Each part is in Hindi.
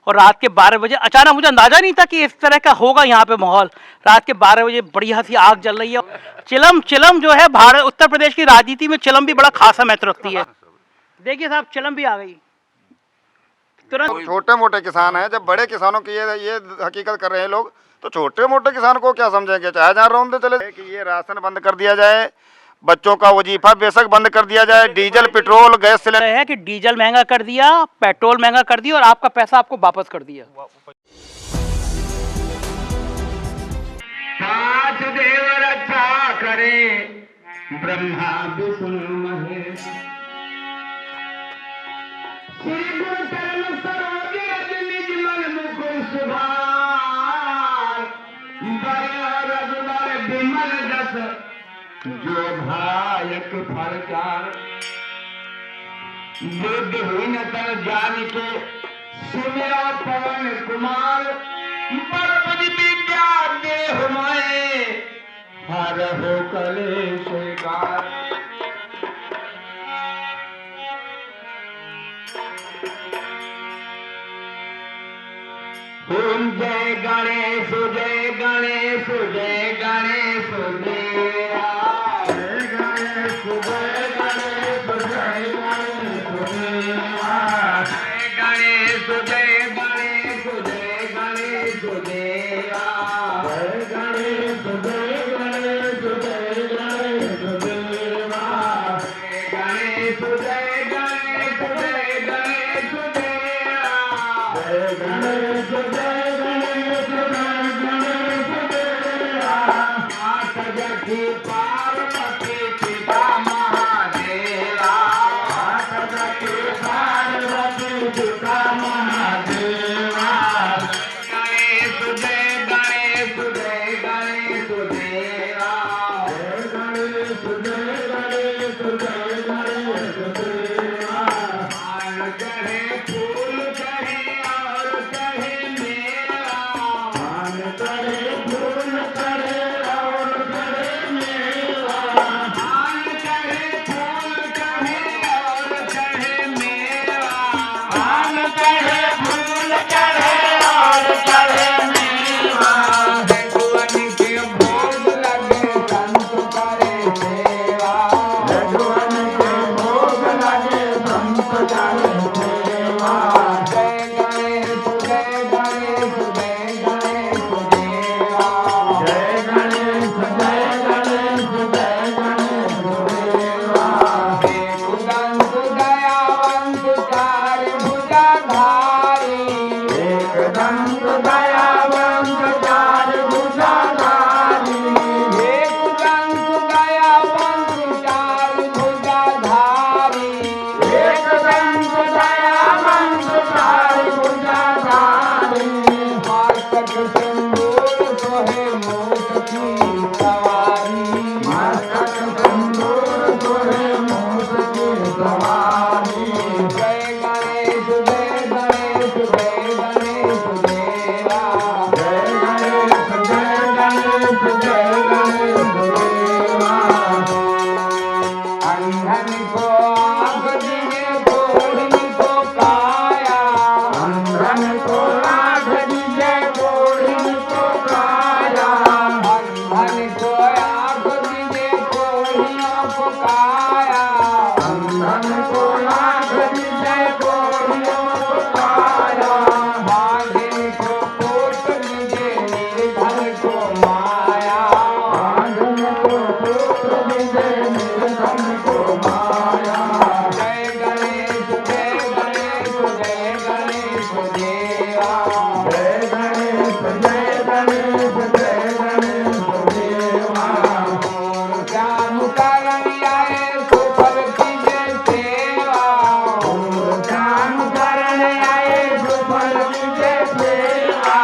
और रात के 12 बजे अचानक मुझे अंदाजा नहीं था कि इस तरह का होगा यहाँ पे माहौल। रात के 12 बजे बढ़िया सी आग जल रही है। चिलम जो है भारत उत्तर प्रदेश की राजनीति में चिलम भी बड़ा खासा महत्व रखती है। देखिए साहब चिलम भी आ गई तुरंत। छोटे मोटे किसान हैं, जब बड़े किसानों की ये हकीकत कर रहे हैं लोग, तो छोटे मोटे किसान को क्या समझेंगे? चाहे जहाँ रौंदे चले कि ये राशन बंद कर दिया जाए, बच्चों का वजीफा बेशक बंद कर दिया जाए, डीजल पेट्रोल गैस सिलेंडर है कि डीजल महंगा कर दिया, पेट्रोल महंगा कर दिया और आपका पैसा आपको वापस कर दिया। देव रक्षा करे ब्रह्मा विष्णु महेश, श्री गुरु चरण सरोज रज निज मन मुकुर सुभार, बर रघुबर विमल जस जो भायक फलचार, बुद्धिहीन तर जान के सुमिरा पवन कुमार, बड़ विद्या देह माए हर हो कलेश विकार। ओम जय गणेश जय गणेश जय गणेश देवा, जय गणेश जय गणेश जय गणेश देवा, जय गणेश जय गणेश जय गणेश देवा, जय गणेश जय गणेश जय गणेश देवा, जय गणेश जय गणेश जय गणेश देवा, जय गणेश जय गणेश जय गणेश देवा। माता जगती पार्वती पिता महादेवा, माता जगती पार्वती पिता महादेवा, गणेश जय गणेश जय गणेश देवा, जय गणेश जय गणेश जय गणेश देवा। मान चढ़े फूल चढ़े और चढ़े मेवा, मान चढ़े फूल चढ़े और चढ़े मेवा, मान चढ़े फूल चढ़े और चढ़े मेवा, मान चढ़े फूल चढ़े और चढ़े मेवा। भगवान के भोग लगे संत करे सेवा, भगवान के भोग लगे संत करे सेवा। जय गणेश जय गणेश जय गणेश देवा, जय गणेश जय गणेश जय गणेश देवा। एकदंत दयावंत चार भुजाधारी, एकदंत दयावंत चार भुजाधारी, एकदंत दयावंत चार भुजाधारी, एकदंत दयावंत चार भुजाधारी। मस्तक सिंदूर सोहे मूस की सवारी, मस्तक सिंदूर सोहे मूस की सवारी। जय गणेश जय गणेश जय गणेश देवा, जय गणेश जय गणेश जय गणेश देवा। अंधन को आँख दीजिए कोढ़ी को काया, अंधन को आँख दीजिए कोढ़ी को काया, अंधन को आँख दीजिए कोढ़ियों को काया, अंधन को आँख दीजिए कोढ़ियों को काया। बांधन को पोत दीजिए निर्धन को माया, बांधन को पोत दीजिए निर्धन को माया। जय गणेश जय गणेश जय गणेश देवा, जय गणेश जय गणेश जय गणेश देवा। और श्याम करण आए सुफल कीजिए सेवा, और श्याम करण आए सुफल कीजिए सेवा,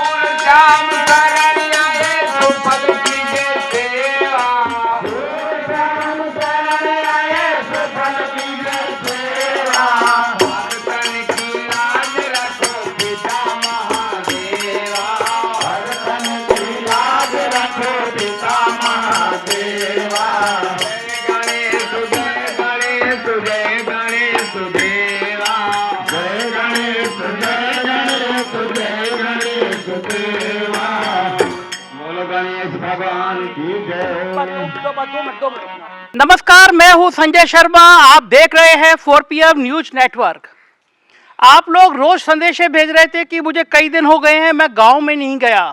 और श्याम करण आए सुफल कीजिए सेवा, और श्याम करण आए सुफल कीजिए सेवा। भक्तन की लाज रखो पिता महादेवा, भक्तन की लाज रखो पिता महादेवा। जय गणेश जय गणेश जय गणेश देवा, जय गणेश जय गणेश 2 मिनट। नमस्कार, मैं हूं संजय शर्मा, आप देख रहे हैं 4 PM न्यूज नेटवर्क। आप लोग रोज संदेशे भेज रहे थे कि मुझे कई दिन हो गए हैं मैं गांव में नहीं गया।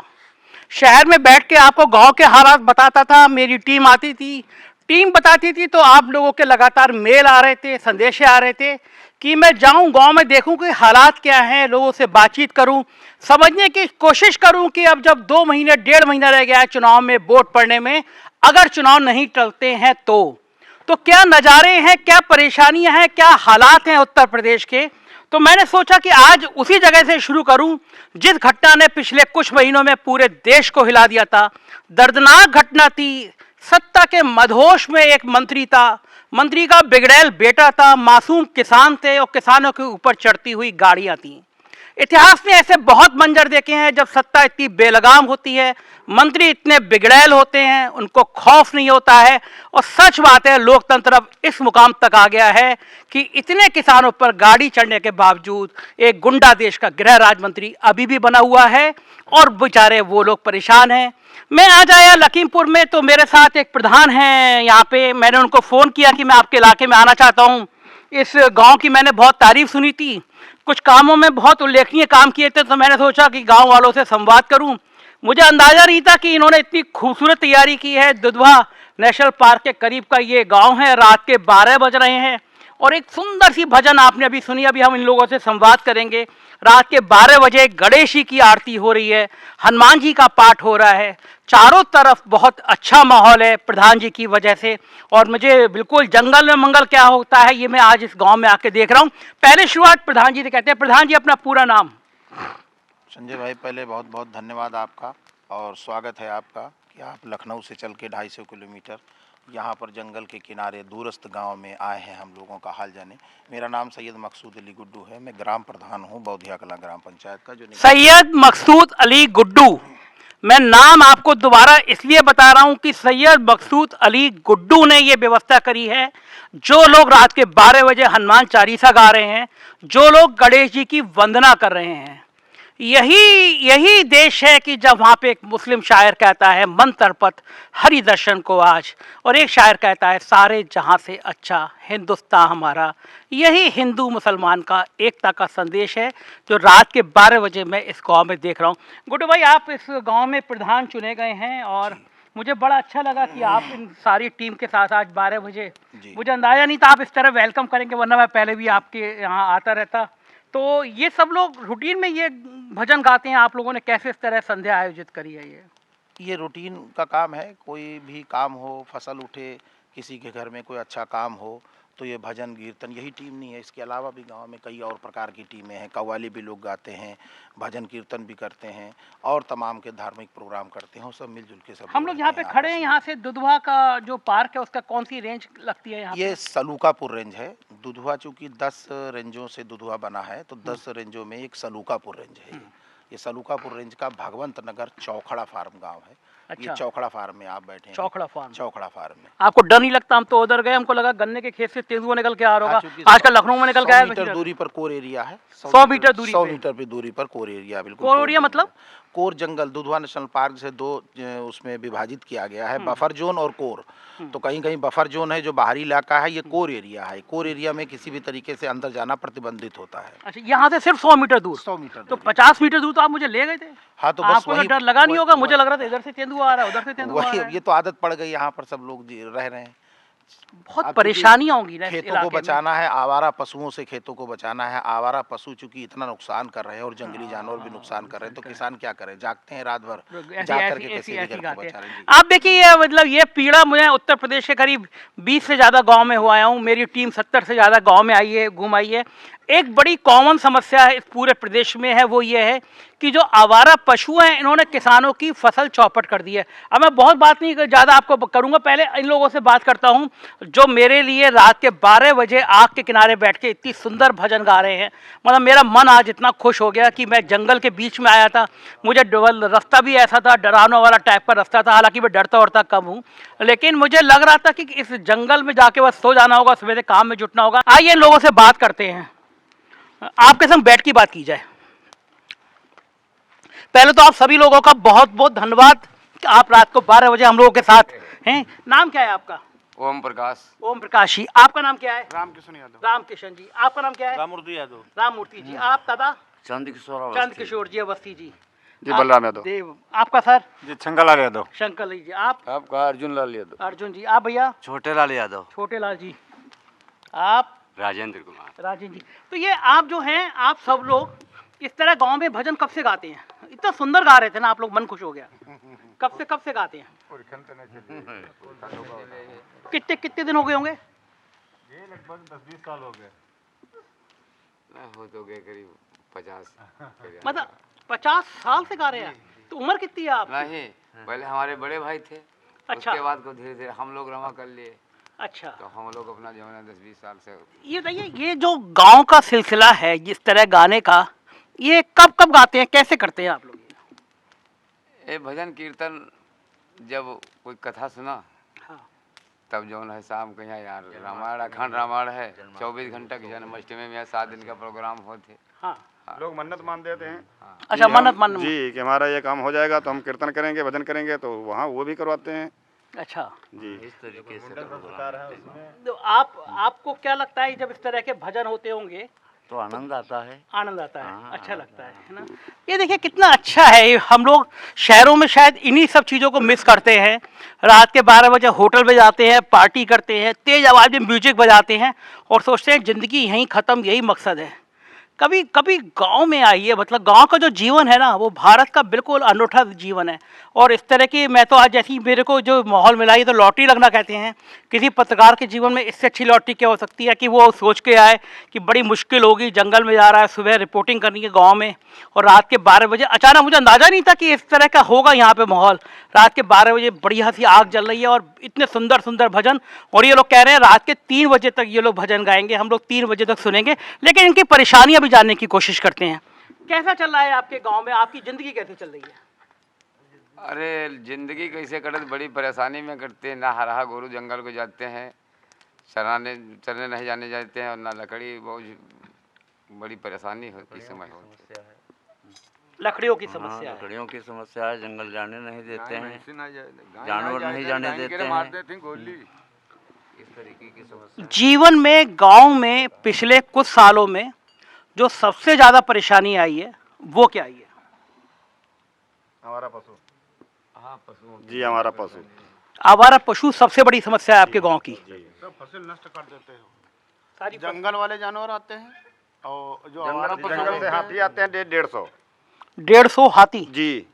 शहर में बैठ के आपको गांव के हालात बताता था, मेरी टीम आती थी, टीम बताती थी, तो आप लोगों के लगातार मेल आ रहे थे, संदेशे आ रहे थे कि मैं जाऊं गांव में, देखूं कि हालात क्या हैं, लोगों से बातचीत करूं, समझने की कोशिश करूं कि अब जब 2 महीने 1.5 महीना रह गया है चुनाव में वोट पड़ने में, अगर चुनाव नहीं टलते हैं तो क्या नज़ारे हैं, क्या परेशानियां हैं, क्या हालात हैं उत्तर प्रदेश के। तो मैंने सोचा कि आज उसी जगह से शुरू करूं जिस घटना ने पिछले कुछ महीनों में पूरे देश को हिला दिया था। दर्दनाक घटना थी, सत्ता के मदहोश में एक मंत्री था, मंत्री का बिगड़ैल बेटा था, मासूम किसान थे और किसानों के ऊपर चढ़ती हुई गाड़ियां थीं। इतिहास में ऐसे बहुत मंजर देखे हैं जब सत्ता इतनी बेलगाम होती है, मंत्री इतने बिगड़ैल होते हैं, उनको खौफ नहीं होता है। और सच बात है, लोकतंत्र अब इस मुकाम तक आ गया है कि इतने किसानों पर गाड़ी चढ़ने के बावजूद एक गुंडा देश का गृह राज्य मंत्री अभी भी बना हुआ है और बेचारे वो लोग परेशान हैं। मैं आज आया लखीमपुर में, तो मेरे साथ एक प्रधान हैं यहाँ पे। मैंने उनको फ़ोन किया कि मैं आपके इलाके में आना चाहता हूँ। इस गांव की मैंने बहुत तारीफ सुनी थी, कुछ कामों में बहुत उल्लेखनीय काम किए थे, तो मैंने सोचा कि गांव वालों से संवाद करूं। मुझे अंदाजा नहीं था कि इन्होंने इतनी खूबसूरत तैयारी की है। दुधवा नेशनल पार्क के करीब का ये गांव है, रात के 12 बज रहे हैं और एक सुंदर सी भजन आपने अभी सुनी। अभी हम इन लोगों से संवाद करेंगे। रात के 12 बजे गणेश जी की आरती हो रही है, हनुमान जी का पाठ हो रहा है, चारों तरफ बहुत अच्छा माहौल है प्रधान जी की वजह से। और मुझे बिल्कुल जंगल में मंगल क्या होता है ये मैं आज इस गांव में आके देख रहा हूं। पहले शुरुआत प्रधान जी से कहते हैं। प्रधान जी, अपना पूरा नाम। संजय भाई, पहले बहुत बहुत धन्यवाद आपका और स्वागत है आपका कि आप लखनऊ से चल के 250 किलोमीटर यहाँ पर जंगल के किनारे दूरस्थ गांव में आए हैं हम लोगों का हाल जाने। मेरा नाम सैयद मकसूद अली गुड्डू है, मैं ग्राम प्रधान हूँ बौधिया कला ग्राम पंचायत का। जो सैयद मकसूद अली गुड्डू, मैं नाम आपको दोबारा इसलिए बता रहा हूं कि सैयद मकसूद अली गुड्डू ने ये व्यवस्था करी है। जो लोग रात के 12 बजे हनुमान चालीसा गा रहे हैं, जो लोग गणेश जी की वंदना कर रहे हैं, यही देश है कि जब वहाँ पे एक मुस्लिम शायर कहता है मन तड़पत हरि दर्शन को आज, और एक शायर कहता है सारे जहाँ से अच्छा हिंदुस्तान हमारा। यही हिंदू मुसलमान का एकता का संदेश है जो रात के 12 बजे मैं इस गांव में देख रहा हूँ। गुड्डू भाई, आप इस गांव में प्रधान चुने गए हैं और मुझे बड़ा अच्छा लगा कि आप इन सारी टीम के साथ आज 12 बजे, मुझे अंदाजा नहीं था आप इस तरह वेलकम करेंगे, वरना मैं पहले भी आपके यहाँ आता रहता। तो ये सब लोग रूटीन में ये भजन गाते हैं, आप लोगों ने कैसे इस तरह संध्या आयोजित करी है? ये रूटीन का काम है, कोई भी काम हो, फसल उठे, किसी के घर में कोई अच्छा काम हो तो ये भजन कीर्तन, यही टीम नहीं है, इसके अलावा भी गांव में कई और प्रकार की टीमें हैं। कव्वाली भी लोग गाते हैं, भजन कीर्तन भी करते हैं और तमाम के धार्मिक प्रोग्राम करते हैं, सब मिलजुल के सब। हम लोग यहाँ पे खड़े हैं, यहाँ से दुधवा का जो पार्क है उसका कौन सी रेंज लगती है यहाँ? ये सलूकापुर रेंज है। दुधवा चूँकि 10 रेंजों से दुधवा बना है तो 10 रेंजों में एक सलूकापुर रेंज है। ये सलूकापुर रेंज का भगवंत नगर चौखड़ा फार्म गाँव है। अच्छा। ये चौखड़ा फार्म में आप बैठे हैं। चौखड़ा फार्म। चौखड़ा फार्म में आपको डर नहीं लगता? हम तो उधर गए, हमको लगा गन्ने के खेत से तेंदुआ निकल के आ रहा होगा। आजकल लखनऊ में निकल के आया। 100 मीटर दूरी पर कोर एरिया है। 100 मीटर दूरी 100 मीटर पे दूरी पर कोर एरिया, बिल्कुल कोर एरिया मतलब कोर जंगल। दुधवा नेशनल पार्क से 2 उसमें विभाजित किया गया है, बफर जोन और कोर। तो कहीं कहीं बफर जोन है जो बाहरी इलाका है, ये कोर एरिया है। कोर एरिया में किसी भी तरीके से अंदर जाना प्रतिबंधित होता है। अच्छा, यहाँ से सिर्फ 100 मीटर दूर? 100 मीटर तो 50 मीटर दूर तो आप मुझे ले गए थे। हाँ, तो बस आपको तो डर लगा नहीं होगा? मुझे लग रहा था इधर से तेंदुआ आ रहा है, उधर से तेंदुआ आ रहा है। ये तो आदत पड़ गई, यहाँ पर सब लोग रह रहे हैं। बहुत परेशानियां होंगी ना। खेतों को बचाना है, आवारा पशुओं से खेतों को बचाना है। आवारा पशु चूंकि इतना नुकसान कर रहे हैं और जंगली जानवर भी नुकसान कर रहे हैं, तो किसान क्या करे, जागते हैं रात भर, जाग करके कैसे घर को बचा रहे हैं। आप देखिए, मतलब ये पीड़ा मुझे उत्तर प्रदेश के करीब 20 से ज़्यादा गांव में हुआ हूँ। मेरी टीम 70 से ज़्यादा गांव में आई है, घूम आई है। एक बड़ी कॉमन समस्या है इस पूरे प्रदेश में है, वो ये है कि जो आवारा पशु हैं इन्होंने किसानों की फसल चौपट कर दी है। अब मैं बहुत बात नहीं ज़्यादा आपको करूँगा, पहले इन लोगों से बात करता हूँ जो मेरे लिए रात के 12 बजे आग के किनारे बैठ के इतनी सुंदर भजन गा रहे हैं। मतलब मेरा मन आज इतना खुश हो गया कि मैं जंगल के बीच में आया था। मुझे रास्ता भी ऐसा था, डरावना वाला टाइप का रास्ता था, हालांकि मैं डरता उड़ता कम हूँ, लेकिन मुझे लग रहा था कि इस जंगल में जाके बस सो जाना होगा, सवेरे काम में जुटना होगा। आइए इन लोगों से बात करते हैं, आपके संग बैठ की बात की जाए। पहले तो आप सभी लोगों का बहुत बहुत धन्यवाद कि आप रात को 12 बजे हम लोगों के साथ हैं। नाम क्या है आपका? ओम प्रकाश। ओम प्रकाश जी, आपका नाम क्या है? रामकिशन यादव। रामकिशन जी, आपका नाम क्या है? राममूर्ति यादव। राममूर्ति जी, आप दादा? चंद किशोर। चंद किशोर जी अवस्थी जी। जी बलराम यादव। देव, आपका सर? जी शंकरलाल यादव। शंकर जी, आप? आपका अर्जुन लाल यादव। अर्जुन जी, आप भैया? छोटे लाल यादव। छोटे लाल जी, आप? राजेंद्र कुमार। राजेंद्र जी। तो ये आप जो हैं, आप सब लोग इस तरह गांव में भजन कब से गाते हैं? इतना सुंदर गा रहे थे ना आप लोग, मन खुश हो गया। कब से गाते हैं? कितने कितने दिन हो गए होंगे? ये लगभग 10-20 साल हो गए। हो तो गए करीब 50। मतलब 50 साल से गा रहे हैं? तो उम्र कितनी है आप? नहीं, पहले हमारे बड़े भाई थे। अच्छा। उसके बाद को धीरे धीरे हम लोग रमा कर लिए। अच्छा, तो हम लोग अपना जो है 10-20 साल से। ये बताइए, ये जो गांव का सिलसिला है जिस तरह गाने का, ये कब कब गाते हैं, कैसे करते हैं आप लोग? ये भजन कीर्तन जब कोई कथा सुना, हाँ। तब जो है शाम को यहाँ यार रामायण, अखंड रामायण है 24 घंटा की जन्माष्टमी में 7 दिन का प्रोग्राम होते। हाँ। लोग मन्नत मान देते हैं। अच्छा, कि मन्नत हम- मान। जी कि हमारा ये काम हो जाएगा तो हम कीर्तन करेंगे, भजन करेंगे, तो वहाँ वो भी करवाते हैं। अच्छा, जी इस तरीके से तो आपको क्या लगता है जब इस तरह के भजन होते होंगे तो आनंद आता है। आनंद आता है, अच्छा लगता है ना? ये देखिए कितना अच्छा है। हम लोग शहरों में शायद इन्हीं सब चीज़ों को मिस करते हैं। रात के 12 बजे होटल में जाते हैं, पार्टी करते हैं, तेज आवाज़ में म्यूजिक बजाते हैं और सोचते हैं ज़िंदगी यहीं ख़त्म, यही मकसद है। कभी कभी गांव में आइए, मतलब गांव का जो जीवन है ना, वो भारत का बिल्कुल अनूठा जीवन है। और इस तरह की, मैं तो आज जैसी मेरे को जो माहौल मिला, ये तो लॉटरी लगना कहते हैं। किसी पत्रकार के जीवन में इससे अच्छी लॉटरी क्या हो सकती है कि वो सोच के आए कि बड़ी मुश्किल होगी, जंगल में जा रहा है, सुबह रिपोर्टिंग करनी है गाँव में, और रात के 12 बजे अचानक, मुझे अंदाज़ा नहीं था कि इस तरह का होगा यहाँ पर माहौल। रात के 12 बजे बढ़िया सी आग जल रही है और इतने सुंदर सुंदर भजन, और ये लोग कह रहे हैं रात के 3 बजे तक ये लोग भजन गाएंगे, हम लोग 3 बजे तक सुनेंगे। लेकिन इनकी परेशानियां भी जानने की कोशिश करते हैं। कैसा चल रहा है आपके गांव में, आपकी ज़िंदगी कैसे चल रही है? अरे जिंदगी कैसे कटे, बड़ी परेशानी में कटते हैं। ना हरा गोरू जंगल को जाते हैं, चरने नहीं जाने जाते हैं, और ना लकड़ी, बहुत बड़ी परेशानी होती समय होती है। लकड़ियों की समस्या है। लकड़ियों की समस्या है, जंगल जाने नहीं देते हैं, जानवर जानवर नहीं जाने देते हैं। इस तरीके की समस्या। जीवन में गांव में पिछले कुछ सालों में जो सबसे ज़्यादा परेशानी आई है वो क्या आई है? हमारा पशु। हाँ, पशुओं जी हमारा पशु। आवारा पशु सबसे बड़ी समस्या है आपके गांव की। सब फसल नष्ट कर देते हैं। सारी जंगल वाले जानवर आते हैं और जो हमारे पशु जंगल से होते हैं, हाथी आते हैं 150। 150 हाथी? जी,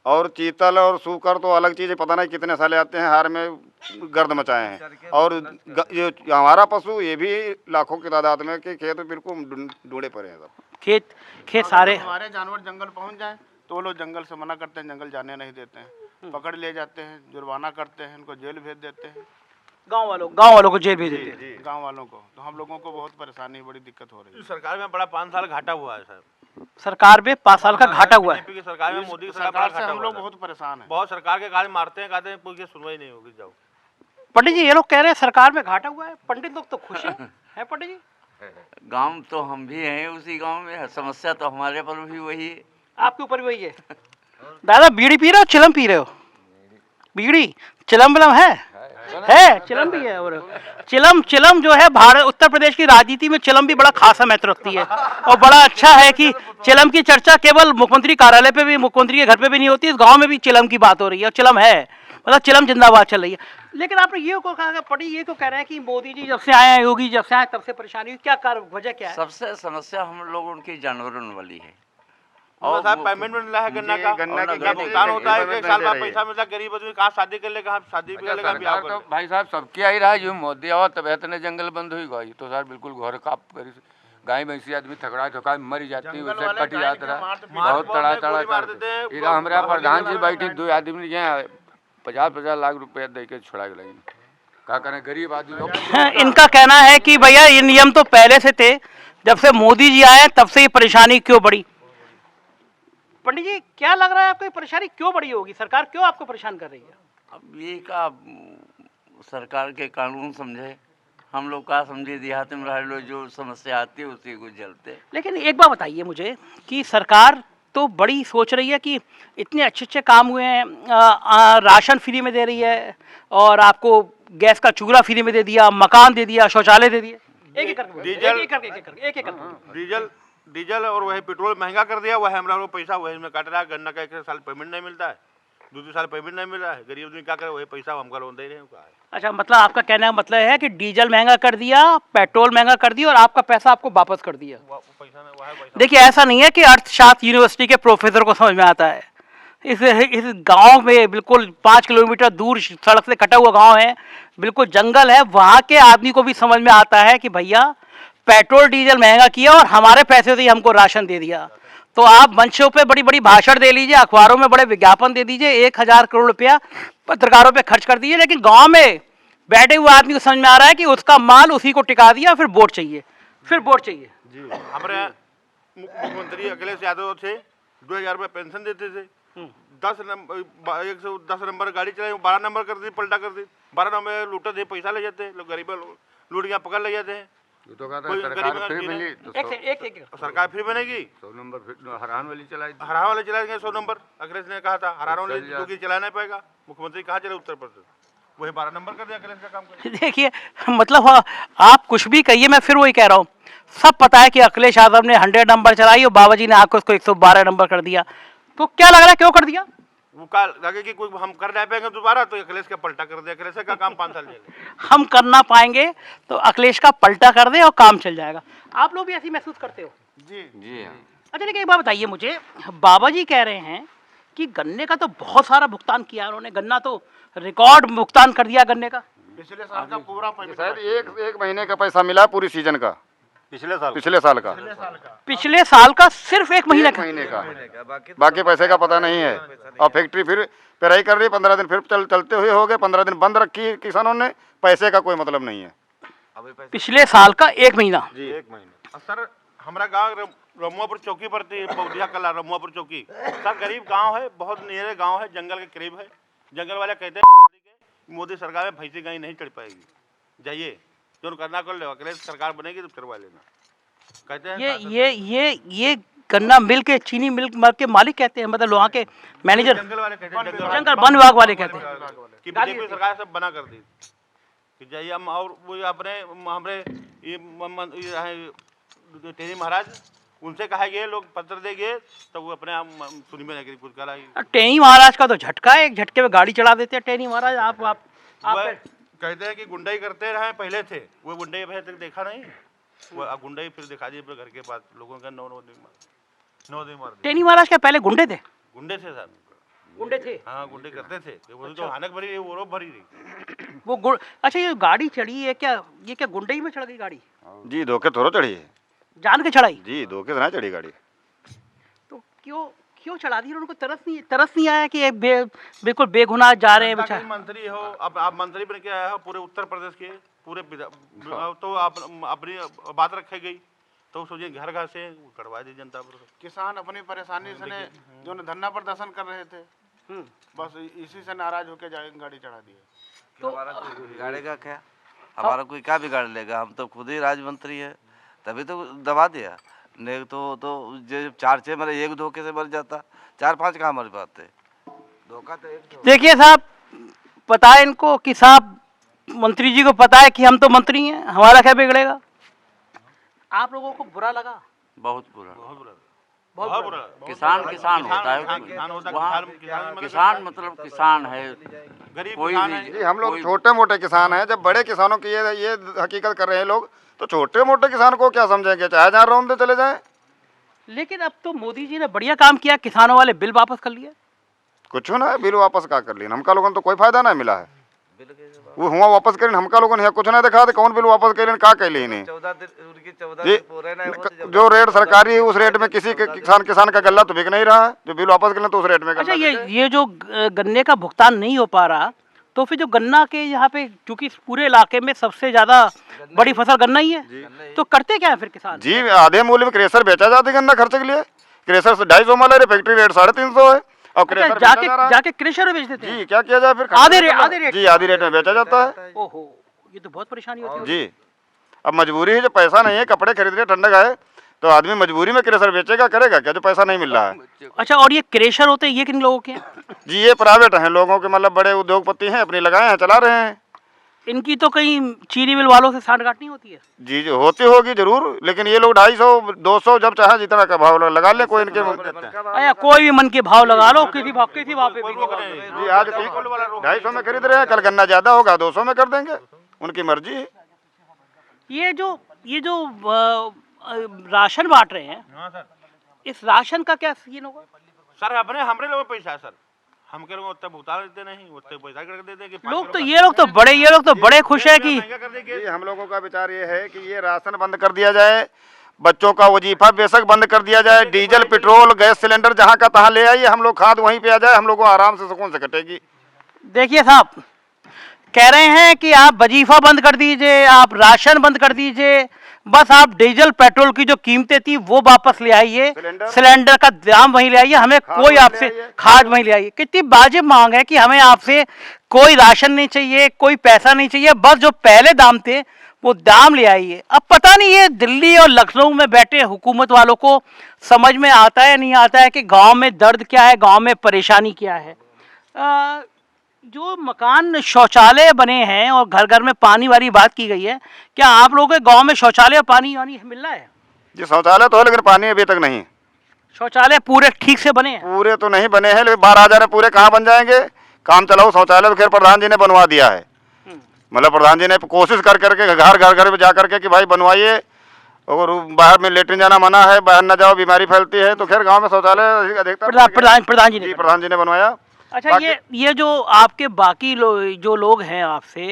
और चीतल और सूकर तो अलग चीज़ है, पता नहीं कितने साले आते हैं, हार में गर्द मचाए हैं। और ये हमारा पशु, ये भी लाखों की तादाद में, कि खेत बिल्कुल ढूंढे पड़े हैं सब। खेत सारे। हमारे जानवर जंगल पहुंच जाएं तो वो लोग जंगल से मना करते हैं, जंगल जाने नहीं देते हैं, पकड़ ले जाते हैं, जुर्माना करते हैं, उनको जेल भेज देते हैं। गांव वालों को जेल भेज देते हैं। गांव वालों को, तो हम लोगों को बहुत परेशानी, बड़ी दिक्कत हो रही है। सरकार में बड़ा 5 साल घाटा हुआ है सर। सरकार में 5 साल का घाटा हुआ है। बीजेपी की सरकार में, मोदी की सरकार सरकार से हम लोग बहुत परेशान हैं। बहुत सरकार के कार्य मारते हैं, कहते हैं कोई सुनवाई नहीं होगी। जाओ पंडित जी, ये लोग कह रहे हैं सरकार में घाटा हुआ है, पंडित लोग तो खुश हैं पंडित जी? गांव तो हम भी हैं, उसी गांव में समस्या तो हमारे पर भी वही है। आपके ऊपर भी वही है। दादा बीड़ी पी रहे हो, चिलम पी रहे हो? बीड़ी, चिलम विलम है, चिलम भी है। और चिलम जो है भारत, उत्तर प्रदेश की राजनीति में चिलम भी बड़ा खास महत्व रखती है। और बड़ा अच्छा है कि चिलम की चर्चा केवल मुख्यमंत्री कार्यालय पे भी, मुख्यमंत्री के घर पे भी नहीं होती, इस गांव में भी चिलम की बात हो रही है, और चिलम है, मतलब चिलम जिंदाबाद चल रही है। लेकिन आपने ये को कहा, पंडित ये तो कह रहे हैं कि मोदी जी जब से आए हैं, योगी जब से आए तब से परेशानी हुई, क्या कारण, वजह क्या है? सबसे समस्या हम लोगों की जानवरों वाली है। और साहब पेमेंट मिल रहा है गन्ना का, गन्ना की क्या भुगतान होता है, 1 साल बाद पैसा मिलता है, गरीब आदमी कहाँ शादी कर लेगा, शादी भी कर लेगा, ब्याह कर तो लेगा। भाई साहब सबके आई रहा है, जो मोदी आवा तब इतने जंगल बंद हुई गई, तो सर बिल्कुल घर काप करी, गाय भैंसी आदमी थकड़ा थका मरी जाती, उससे कट जाता रहा, बहुत तड़ा तड़ा। हमारे प्रधान जी बैठी, 2 आदमी यहाँ 50-50 लाख रुपया दे के छोड़ा गया। क्या करें, गरीब आदमी लोग। इनका कहना है कि भैया ये नियम तो पहले से थे, जब से मोदी जी आए तब से ये परेशानी क्यों बढ़ी? पंडित जी, क्या लग रहा है आपको, ये परेशानी क्यों बढ़ी होगी? सरकार क्यों आपको परेशान कर रही है? अब ये का सरकार के कानून समझे, हम लोग का समझे, देहात में रह लो, जो समस्या आती है उसी को झेलते। लेकिन एक बात बताइए मुझे कि सरकार तो बड़ी सोच रही है कि इतने अच्छे अच्छे काम हुए हैं, राशन फ्री में दे रही है, और आपको गैस का चूल्हा फ्री में दे दिया, मकान दे दिया, शौचालय दे दिया, एक एक करके डीजल- एक एक करके। डीजल और वही पेट्रोल महंगा कर दिया, वही हम लोग पैसा वही में काट रहा है। गन्ना का 1 साल पेमेंट नहीं मिलता है, 2 साल पेमेंट नहीं मिल रहा है। गरीब आदमी क्या करे, वही पैसा हमको लोन दे रहे हैं। अच्छा, मतलब आपका कहने का मतलब है कि डीजल महंगा कर दिया, पेट्रोल महंगा कर दिया और आपका पैसा आपको वापस कर दिया। देखिए, ऐसा नहीं है कि अर्थशास्त्र यूनिवर्सिटी के प्रोफेसर को समझ में आता है। इस गांव में बिल्कुल 5 किलोमीटर दूर सड़क से कटा हुआ गांव है, बिल्कुल जंगल है, वहाँ के आदमी को भी समझ में आता है कि भैया पेट्रोल डीजल महंगा किया और हमारे पैसे से ही हमको राशन दे दिया। तो आप मंचों पे बड़ी बड़ी भाषण दे लीजिए, अखबारों में बड़े विज्ञापन दे दीजिए, 1000 करोड़ रुपया पत्रकारों पे खर्च कर दीजिए, लेकिन गांव में बैठे हुए आदमी को समझ में आ रहा है कि उसका माल उसी को टिका दिया, फिर वोट चाहिए, फिर वोट चाहिए। हमारे मुख्यमंत्री अखिलेश यादव थे, 2000 रुपये पेंशन देते थे, 110 नंबर गाड़ी चलाई, 12 नंबर कर दी, पलटा कर दी, 12 नंबर लूटे थे, पैसा ले जाते हैं लोग, गरीब लूटियाँ पकड़ ले जाते हैं। तो कहता कोई है सरकार गरीब फ्री आदमी मिली नहीं। तो एक सरकार फ्री बनेगी, 100 नंबर फिर हरान वाली चलाई दी। हरा वाले चलाएंगे 100 नंबर। अखिलेश ने कहा था हरा वाले क्योंकि चला नहीं पाएगा। मुख्यमंत्री कहाँ चले, उत्तर प्रदेश, वही 12 नंबर कर दिया अखिलेश का काम कर। देखिए, मतलब आप कुछ भी कहिए, मैं फिर वही कह रहा हूँ, सब पता है कि अखिलेश यादव ने 100 नंबर चलाई और बाबा जी ने आकर उसको 112 नंबर कर दिया। तो क्या लग रहा है क्यों कर दिया? वो कल लगे कि कोई हम कर नहीं पाएंगे दोबारा, तो अखिलेश का पलटा कर दे। अखिलेश का काम 5 साल जेल। हम कर ना पाएंगे तो अखिलेश का पलटा कर दे और काम चल जाएगा। आप लोग भी ऐसी महसूस करते हो? जी हाँ। अच्छा, लेकिन एक बात बताइए मुझे, बाबा जी कह रहे हैं कि गन्ने का तो बहुत सारा भुगतान किया उन्होंने, गन्ना तो रिकॉर्ड भुगतान कर दिया गन्ने का। पिछले साल का पूरा शायद एक महीने का पैसा मिला पूरी सीजन का, पिछले साल का पिछले साल का सिर्फ 1 महीने का। महीने का, बाकी पैसे का पता नहीं है। और फैक्ट्री फिर पेराई कर रही, 15 दिन फिर चलते हुए हो गए, 15 दिन बंद रखी किसानों ने, पैसे का कोई मतलब नहीं है। पिछले साल का 1 महीना जी, 1 महीना। सर हमारा गांव रमुआपुर चौकी पर थी, बौदिया कला रमुआपुर चौकी। सर गरीब गांव है, बहुत नियरे गांव है, जंगल के करीब है। जंगल वाले कहते हैं मोदी सरकार में भैंसी गाय नहीं चढ़ पाएगी, जाइए जो करना कर लो, अखिलेश सरकार बनेगी तो करवा लेना, कहते हैं। ये गन्ना मिल के, चीनी मिल के मालिक कहते हैं, मतलब वहाँ के मैनेजर, जंगल वाले कहते हैं, जंगल वन विभाग वाले कहते हैं कि बीजेपी सरकार सब बना कर दी कि जाइए हम। और वो अपने हमारे टेरी महाराज, उनसे कहा गए लोग पत्र दे गए, तो वो अपने आप सुनी में नहीं कुछ करा। टेनी महाराज का तो झटका है, एक झटके में गाड़ी चढ़ा देते हैं टेनी महाराज। आप कहते हैं कि गुंडाई करते रहे पहले थे, वो गुंडाई पहले तक देखा नहीं, वो अब गुंडाई फिर दिखा दी अपने घर के पास लोगों का। 9 दिन मार दिए। टेनी महाराज क्या पहले गुंडे थे? गुंडे थे सर, गुंडे थे, हाँ गुंडे करते थे। वो तो हानक भरी रही, वो रोब भरी रही। वो अच्छा, ये गाड़ी चढ़ी है क्या, ये क्या गुंडई में चढ़ गई गाड़ी? जी, धोखे थोड़ा चढ़ी है, जान के चढ़ाई? जी धोखे से ना चढ़ी गाड़ी। तो क्यों चढ़ा दी? उनको तरस नहीं आया कि बिल्कुल बेगुनाह जा रहे हैं बेचारे? मंत्री हो, अब आप मंत्री बन के आए हो पूरे उत्तर प्रदेश के, पूरे तो आप अपनी बात रखे गई, तो सोचिए घर घर से कटवा दी जनता पर। किसान अपनी परेशानी से जो धरना प्रदर्शन कर रहे थे, बस इसी से नाराज होकर गाड़ी चढ़ा दी। तो बिगाड़ेगा क्या? हमारा कोई क्या बिगाड़ लेगा? हम तो खुद ही राजमंत्री है, तभी तो दबा दिया। नहीं तो जो 4-6 मरे, एक धोखे से मर जाता, 4-5 कहाँ मर पाते। धोखा तो एक। देखिए साहब, पता है इनको कि साहब मंत्री जी को पता है कि हम तो मंत्री हैं, हमारा क्या बिगड़ेगा? आप लोगों को बुरा लगा? बहुत बुरा। बहुत बुरा। किसान होता है, किसान मतलब किसान है, गरीब कोई किसान भी। है। जी, हम लोग छोटे मोटे किसान हैं। जब बड़े किसानों की ये हकीकत कर रहे हैं लोग, तो छोटे मोटे किसान को क्या समझेंगे, चाहे जहाँ रौंदे चले जाएं। लेकिन अब तो मोदी जी ने बढ़िया काम किया, किसानों वाले बिल वापस कर लिए। कुछ ना बिल वापस का कर लिया, हमका लोगों तो कोई फायदा ना मिला है। वो हुआ वापस करें, हमका लोगों ने कुछ ना दिखा दे, कौन बिल वापस करें का कह ली नहीं। 14 दिन जी, पूरे नहीं होते। जो रेट सरकारी है उस रेट में किसी किसान का गल्ला तो बिक नहीं रहा है, जो बिल वापस करें तो उस रेट में। अच्छा, ये जो गन्ने का भुगतान नहीं हो पा रहा, तो फिर जो गन्ना के यहाँ पे, क्योंकि पूरे इलाके में सबसे ज्यादा बड़ी फसल गन्ना ही है, तो करते क्या है फिर किसान? जी, आधे मूल्य में क्रेशर बेचा जाता है गन्ना खर्चे के लिए। क्रेशर से 250 माल है, फैक्ट्री रेट 350 है, और क्रेशर जाके क्रेशर बेच देते हैं। जी, क्या किया जाए फिर? आधे रेट जी, आधी रेट में बेचा जाता है। ओहो, ये तो बहुत परेशानी होती है जी। अब मजबूरी है, जो पैसा नहीं है, कपड़े खरीद रहे, ठंडक है, तो आदमी मजबूरी में क्रेशर बेचेगा, करेगा क्या जो पैसा नहीं मिल रहा है। अच्छा, और ये क्रेशर होते हैं, ये किन लोगों के हैं? जी, ये प्राइवेट हैं लोगों के, मतलब बड़े उद्योगपति हैं, अपनी लगाए हैं, चला रहे हैं। इनकी तो कहीं चीनी मिल वालों से सांठगांठ नहीं होती है? जी जी होती होगी जरूर, लेकिन ये लोग 250 200 जब चाहे जितना का भाव लगा ले, कोई इनके अया कोई भी मन के भाव लगा लो, किसी भाव पे भी जी आज 250 में खरीद रहे हैं, कल गन्ना ज्यादा होगा 200 में कर देंगे, उनकी मर्जी है। ये जो राशन बांट रहे हैं, हाँ सर, इस राशन का क्या सीन होगा? सर अपने हमारे लोगों पैसा है सर, हम के लोग उतना भुगतान देते नहीं, उतने पैसा करके दे देंगे। ये लोग तो बड़े खुश है कि जी हम लोगों का विचार ये है कि ये राशन बंद कर दिया जाए, बच्चों का वजीफा बेशक बंद कर दिया जाए, डीजल पेट्रोल गैस सिलेंडर जहाँ का तहाँ ले आइए, हम लोग खाद वहीं पे आ जाए, हम लोग को आराम से सुकून से कटेगी। देखिए साहब कह रहे हैं कि आप वजीफा बंद कर दीजिए, आप राशन बंद कर दीजिए, बस आप डीजल पेट्रोल की जो कीमतें थी वो वापस ले आइए, सिलेंडर का दाम वहीं ले आइए, हमें कोई आपसे खाद वहीं ले आइए। कितनी वाजिब मांग है कि हमें आपसे कोई राशन नहीं चाहिए, कोई पैसा नहीं चाहिए, बस जो पहले दाम थे वो दाम ले आइए। अब पता नहीं ये दिल्ली और लखनऊ में बैठे हुकूमत वालों को समझ में आता है नहीं आता है कि गांव में दर्द क्या है, गांव में परेशानी क्या है। जो मकान शौचालय बने हैं और घर घर में पानी वाली बात की गई है, क्या आप लोगों के गांव में शौचालय और पानी वानी मिल रहा है? जी शौचालय तो है लेकिन पानी अभी तक नहीं। शौचालय पूरे ठीक से बने हैं? पूरे तो नहीं बने हैं, लेकिन 12,000 पूरे कहाँ बन जाएंगे। काम चलाओ शौचालय तो खैर प्रधान जी ने बनवा दिया है, मतलब प्रधान जी ने कोशिश कर करके घर में जा करके कि भाई बनवाइए, और बाहर में लेटरिन जाना मना है, बाहर न जाओ बीमारी फैलती है, तो खैर गांव में शौचालय अधिकतर प्रधान जी ने बनवाया। अच्छा ये जो आपके बाकी जो लोग हैं आपसे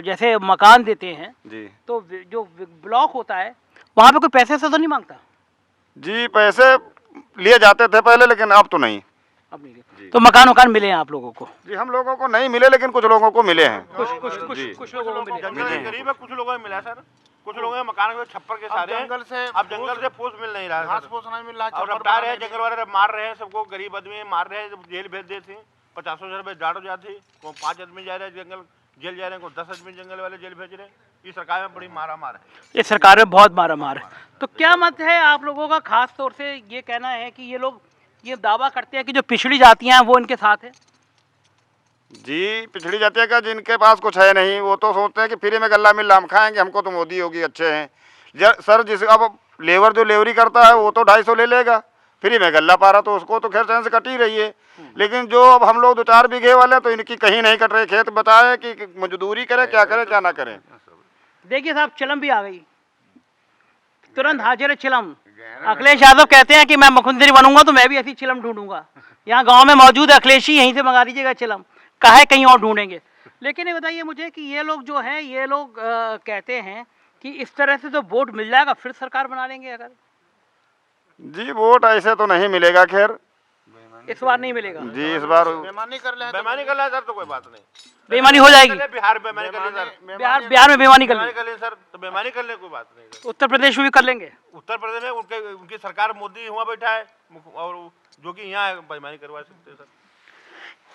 जैसे मकान देते हैं जी, तो जो ब्लॉक होता है वहाँ पे कोई पैसे से तो नहीं मांगता? जी पैसे लिए जाते थे पहले, लेकिन अब तो नहीं। अब नहीं। तो मकान मिले हैं आप लोगों को? जी हम लोगों को नहीं मिले, लेकिन कुछ लोगों को मिले हैं। कुछ लोगों को मिले। जंगल गरीब है, कुछ लोगों को मिला सर, कुछ लोगों के मकान के छप्पर के सारे जंगल से पोष मिल नहीं रहा है, घास पोष नहीं मिल रहा है, और रफ्तार है, जंगल वाले मार रहे हैं सबको, गरीब आदमी मार रहे हैं, जेल भेज देते हैं, 50,000 रुपये जाड़ हो जाती, को 5 आदमी जा रहे हैं जंगल जेल जा रहे हैं, को 10 आदमी जंगल वाले जेल भेज रहे हैं। ये सरकार में बड़ी मारा मार है, ये सरकार में बहुत मारा मार है। तो क्या मत है आप लोगों का, खास तौर से ये कहना है कि ये लोग ये दावा करते हैं कि जो पिछड़ी जातियां हैं वो इनके साथ है? जी पिछड़ी जातियाँ का जिनके पास कुछ है नहीं, वो तो सोचते हैं कि फ्री में गल्ला मिल रहा हम खाएंगे, हमको तो मोदी योगी अच्छे हैं। सर जिस अब लेबर जो लेवरी करता है वो तो 250 ले लेगा, फ्री में गल्ला पा रहा तो उसको तो खैर चैन से कट ही रही है। लेकिन जो अब हम लोग 2-4 बीघे वाले तो इनकी कहीं नहीं कट रहे, खेत बताए कि मजदूरी करे, क्या करे क्या ना करें। देखिए साहब चिलम भी आ गई, तुरंत हाजिर है चिलम। अखिलेश यादव कहते हैं कि मैं मुख्यमंत्री बनूंगा तो मैं भी ऐसी चिलम ढूंढूंगा। यहाँ गांव में मौजूद है अखिलेश ही, यहीं से मंगा दीजिएगा चिलम, काहे कहीं और ढूंढेंगे। लेकिन ये बताइए मुझे कि ये लोग जो हैं ये लोग कहते हैं कि इस तरह से तो वोट मिल जाएगा फिर सरकार बना लेंगे। अगर जी वोट ऐसे तो नहीं मिलेगा, खैर इस बार नहीं मिलेगा जी, इस बार बेईमानी कर ले सर तो कोई बात नहीं, बेईमानी हो जाएगी। बिहार बेईमानी कर ले सर, बिहार में बेईमानी कर ले सर तो बेईमानी कर ले कोई बात नहीं। उत्तर प्रदेश में भी कर लेंगे। उत्तर प्रदेश में उनकी सरकार मोदी हुआ बैठा है, और जो कि यहाँ बेईमानी करवा सकते हैं सर।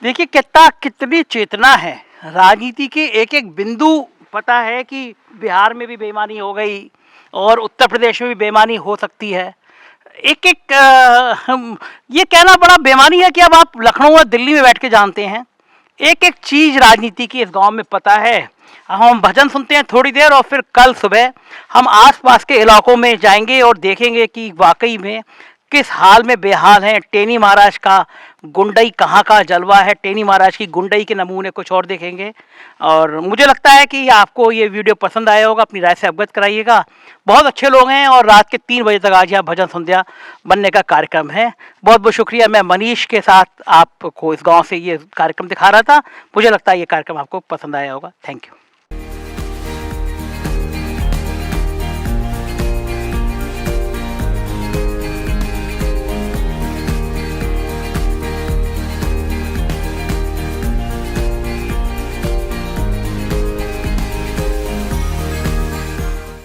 देखिए कितनी चेतना है राजनीति के, एक एक बिंदु पता है कि बिहार में भी बेईमानी हो गई और उत्तर प्रदेश में भी बेईमानी हो सकती है। एक ये कहना बड़ा बेईमानी है कि अब आप लखनऊ और दिल्ली में बैठ के जानते हैं, एक एक चीज़ राजनीति की इस गांव में पता है। हम भजन सुनते हैं थोड़ी देर और फिर कल सुबह हम आसपास के इलाकों में जाएंगे और देखेंगे कि वाकई में किस हाल में बेहाल हैं। टेनी महाराज का गुंडई कहाँ का जलवा है, टेनी महाराज की गुंडई के नमूने कुछ और देखेंगे। और मुझे लगता है कि आपको ये वीडियो पसंद आया होगा, अपनी राय से अवगत कराइएगा। बहुत अच्छे लोग हैं और रात के 3 बजे तक आज यहाँ भजन संध्या बनने का कार्यक्रम है। बहुत बहुत शुक्रिया। मैं मनीष के साथ आपको इस गाँव से ये कार्यक्रम दिखा रहा था। मुझे लगता है ये कार्यक्रम आपको पसंद आया होगा। Thank you.